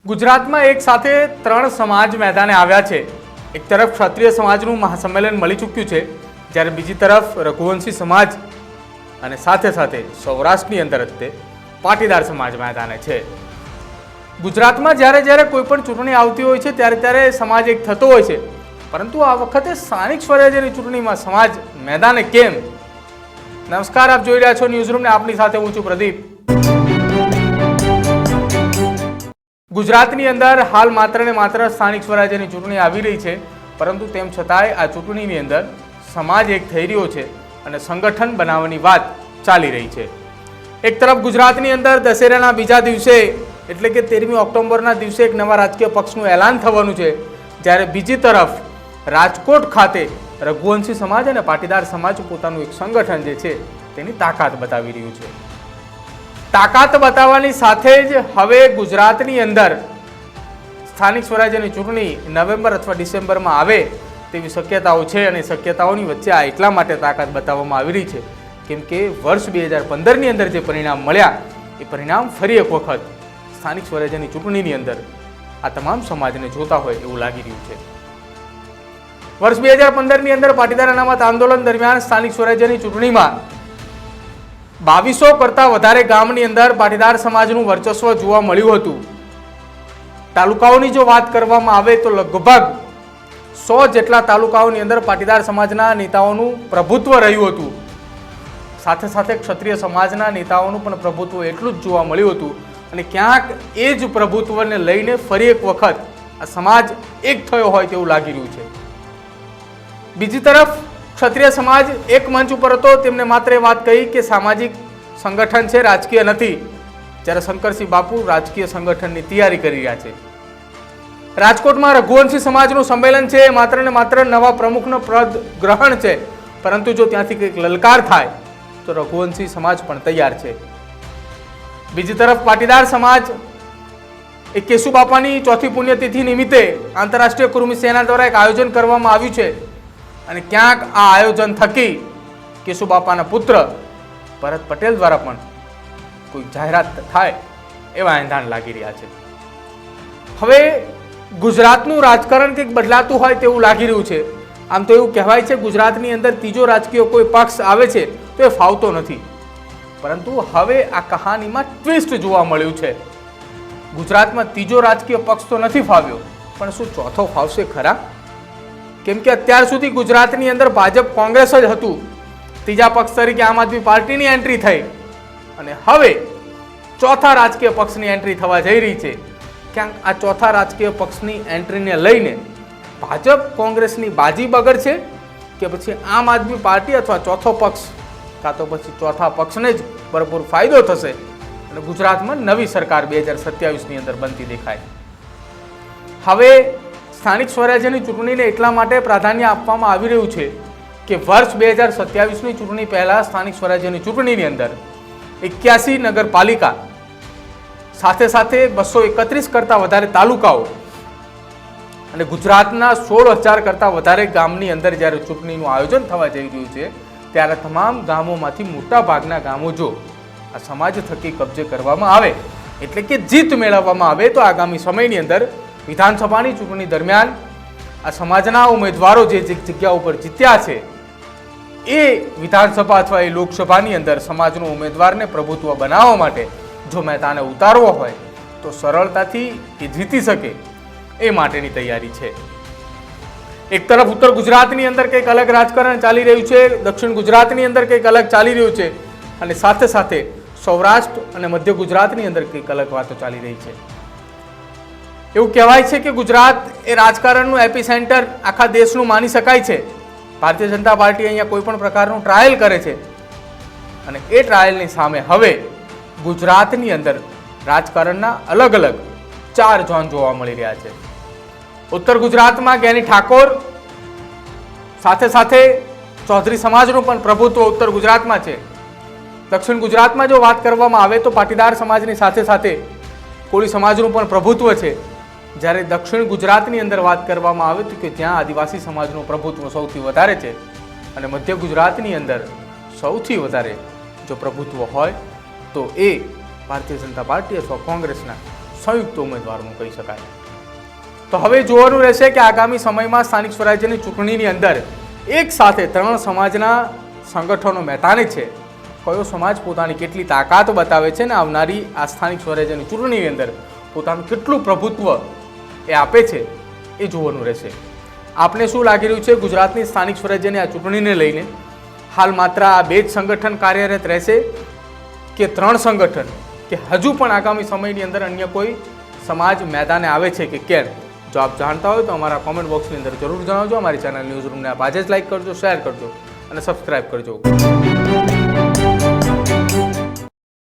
ગુજરાતમાં એક સાથે ત્રણ સમાજ મેદાને આવ્યા છે। એક તરફ ક્ષત્રિય સમાજનું મહાસંમેલન મળી ચૂક્યું છે, જ્યારે બીજી તરફ રઘુવંશી સમાજ અને સાથે સાથે સૌરાષ્ટ્રની અંદર જ તે પાટીદાર સમાજ મેદાને છે। ગુજરાતમાં જ્યારે જ્યારે કોઈ પણ ચૂંટણી આવતી હોય છે ત્યારે ત્યારે સમાજ એક થતો હોય છે, પરંતુ આ વખતે સ્થાનિક સ્વરાજ્યની ચૂંટણીમાં સમાજ મેદાને કેમ? નમસ્કાર, આપ જોઈ રહ્યા છો ન્યૂઝરૂમ ને આપની સાથે હું છું પ્રદીપ। ગુજરાતની અંદર હાલ માત્ર ને માત્ર સ્થાનિક સ્વરાજ્યની ચૂંટણી આવી રહી છે, પરંતુ તેમ છતાંય આ ચૂંટણીની અંદર સમાજ એક થઈ રહ્યો છે અને સંગઠન બનાવવાની વાત ચાલી રહી છે। એક તરફ ગુજરાતની અંદર દશેરાના બીજા દિવસે એટલે કે 13મી ઓક્ટોબરના દિવસે એક નવા રાજકીય પક્ષનું એલાન થવાનું છે, જ્યારે બીજી તરફ રાજકોટ ખાતે રઘુવંશી સમાજ અને પાટીદાર સમાજ પોતાનું એક સંગઠન જે છે તેની તાકાત બતાવી રહ્યું છે। તાકાત બતાવવાની સાથે જ હવે ગુજરાતની અંદર સ્થાનિક સ્વરાજ્યની ચૂંટણી નવેમ્બર અથવા ડિસેમ્બરમાં આવે તેવી શક્યતાઓ છે, અને શક્યતાઓની વચ્ચે આ એટલા માટે તાકાત બતાવવામાં આવી રહી છે કેમ કે વર્ષ 2015ની અંદર જે પરિણામ મળ્યા એ પરિણામ ફરી એક વખત સ્થાનિક સ્વરાજ્યની ચૂંટણીની અંદર આ તમામ સમાજને જોતા હોય એવું લાગી રહ્યું છે। વર્ષ 2015ની અંદર પાટીદાર અનામત આંદોલન દરમિયાન સ્થાનિક સ્વરાજ્યની ચૂંટણીમાં 2200 કરતાં વધારે ગામની અંદર પાટીદાર સમાજનું વર્ચસ્વ જોવા મળ્યું હતું। તાલુકાઓની જો વાત કરવામાં આવે તો લગભગ 100 જેટલા તાલુકાઓની અંદર પાટીદાર સમાજના નેતાઓનું પ્રભુત્વ રહ્યું હતું। સાથે સાથે ક્ષત્રિય સમાજના નેતાઓનું પણ પ્રભુત્વ એટલું જ જોવા મળ્યું હતું, અને ક્યાંક એ જ પ્રભુત્વને લઈને ફરી એક વખત આ સમાજ એક થયો હોય તેવું લાગી રહ્યું છે। બીજી તરફ ક્ષત્રિય સમાજ એક મંચ ઉપર હતો, તેમને માત્ર એ વાત કહી કે સામાજિક સંગઠન છે, રાજકીય નથી, જ્યારે શંકરસિંહ બાપુ રાજકીય સંગઠનની તૈયારી કરી રહ્યા છે। રાજકોટમાં રઘુવંશી સમાજનું સંમેલન છે, માત્ર ને માત્ર નવા પ્રમુખનો પદ ગ્રહણ છે, પરંતુ જો ત્યાંથી કંઈક લલકાર થાય તો રઘુવંશી સમાજ પણ તૈયાર છે। બીજી તરફ પાટીદાર સમાજ એ કેશુબાપાની ચોથી પુણ્યતિથિ નિમિત્તે આંતરરાષ્ટ્રીય કુર્મી સેના દ્વારા એક આયોજન કરવામાં આવ્યું છે, અને ક્યાંક આ આયોજન થકી કેશુબાપાના પુત્ર ભરત પટેલ દ્વારા પણ કોઈ જાહેરાત થાય એવા એંધાણ લાગી રહ્યા છે। હવે ગુજરાતનું રાજકારણ કંઈક બદલાતું હોય તેવું લાગી રહ્યું છે। આમ તો એવું કહેવાય છે ગુજરાતની અંદર ત્રીજો રાજકીય કોઈ પક્ષ આવે છે તો એ ફાવતો નથી, પરંતુ હવે આ કહાનીમાં ટ્વિસ્ટ જોવા મળ્યું છે। ગુજરાતમાં ત્રીજો રાજકીય પક્ષ તો નથી ફાવ્યો, પણ શું ચોથો ફાવશે ખરા? કેમ કે અત્યાર સુધી ગુજરાતની અંદર ભાજપ કોંગ્રેસ જ હતું, ત્રીજા પક્ષ તરીકે આમ આદમી પાર્ટીની એન્ટ્રી થઈ, અને હવે ચોથા રાજકીય પક્ષની એન્ટ્રી થવા જઈ રહી છે। ક્યાંક આ ચોથા રાજકીય પક્ષની એન્ટ્રીને લઈને ભાજપ કોંગ્રેસની બાજી બગડશે કે પછી આમ આદમી પાર્ટી અથવા ચોથો પક્ષ કાં તો પછી ચોથા પક્ષને જ ભરપૂર ફાયદો થશે અને ગુજરાતમાં નવી સરકાર 2027ની અંદર બનતી દેખાય। હવે સ્થાનિક સ્વરાજ્યની ચૂંટણીને એટલા માટે પ્રાધાન્ય આપવામાં આવી રહ્યું છે કે વર્ષ 2027ની ચૂંટણી પહેલા સ્થાનિક સ્વરાજ્યની ચૂંટણીની અંદર 81 નગરપાલિકા સાથે સાથે 231 કરતાં વધારે તાલુકાઓ અને ગુજરાતના 16,000 કરતાં વધારે ગામની અંદર જ્યારે ચૂંટણીનું આયોજન થવા જઈ રહ્યું છે, ત્યારે તમામ ગામોમાંથી મોટા ભાગના ગામો જો આ સમાજ થકી કબજે કરવામાં આવે એટલે કે જીત મેળવવામાં આવે તો આગામી સમયની અંદર વિધાનસભાની ચૂંટણી દરમિયાન આ સમાજના ઉમેદવારો જે જગ્યા ઉપર જીત્યા છે એ વિધાનસભા અથવા એ લોકસભાની અંદર સમાજનો ઉમેદવારને પ્રભુત્વ બનાવવા માટે જો મેદાને ઉતારવો હોય તો સરળતાથી એ જીતી શકે એ માટેની તૈયારી છે। એક તરફ ઉત્તર ગુજરાતની અંદર કંઈક અલગ રાજકારણ ચાલી રહ્યું છે, દક્ષિણ ગુજરાતની અંદર કંઈક અલગ ચાલી રહ્યું છે, અને સાથે સાથે સૌરાષ્ટ્ર અને મધ્ય ગુજરાતની અંદર કંઈક અલગ વાતો ચાલી રહી છે। એવું કહેવાય છે કે ગુજરાત એ રાજકારણનું એપી સેન્ટર આખા દેશનું માની શકાય છે। ભારતીય જનતા પાર્ટી અહીંયા કોઈ પણ પ્રકારનું ટ્રાયલ કરે છે, અને એ ટ્રાયલની સામે હવે ગુજરાતની અંદર રાજકારણના અલગ અલગ 4 ઝોન જોવા મળી રહ્યા છે। ઉત્તર ગુજરાતમાં જ્ઞાની ઠાકોર સાથે સાથે ચૌધરી સમાજનું પણ પ્રભુત્વ ઉત્તર ગુજરાતમાં છે। દક્ષિણ ગુજરાતમાં જો વાત કરવામાં આવે તો પાટીદાર સમાજની સાથે સાથે કોળી સમાજનું પણ પ્રભુત્વ છે, જ્યારે દક્ષિણ ગુજરાતની અંદર વાત કરવામાં આવે તો કે ત્યાં આદિવાસી સમાજનું પ્રભુત્વ સૌથી વધારે છે, અને મધ્ય ગુજરાતની અંદર સૌથી વધારે જો પ્રભુત્વ હોય તો એ ભારતીય જનતા પાર્ટી અથવા કોંગ્રેસના સંયુક્ત ઉમેદવારનું કહી શકાય. તો હવે જોવાનું રહેશે કે આગામી સમયમાં સ્થાનિક સ્વરાજ્યની ચૂંટણીની અંદર એક સાથે 3 સમાજના સંગઠનો મેદાને છે. કયો સમાજ પોતાની કેટલી તાકાત બતાવે છે ને આવનારી આ સ્થાનિક સ્વરાજ્યની ચૂંટણીની અંદર પોતાનું કેટલું પ્રભુત્વ એ આપે છે એ જોવાનું રહેશે. આપને શું લાગી રહ્યું છે ગુજરાતની સ્થાનિક સ્વરાજ્યની આ ચૂંટણીને લઈને? હાલ માત્ર આ 2 જ સંગઠન કાર્યરત રહેશે કે 3 સંગઠન, કે હજુ પણ આગામી સમયની અંદર અન્ય કોઈ સમાજ મેદાને આવે છે કે કેમ? જો આપ જાણતા હોય તો અમારા કોમેન્ટ બોક્સની અંદર જરૂર જણાવજો. અમારી ચેનલ ન્યૂઝ રૂમને આપ આજે જ લાઈક કરજો, શેર કરજો અને સબસ્ક્રાઈબ કરજો.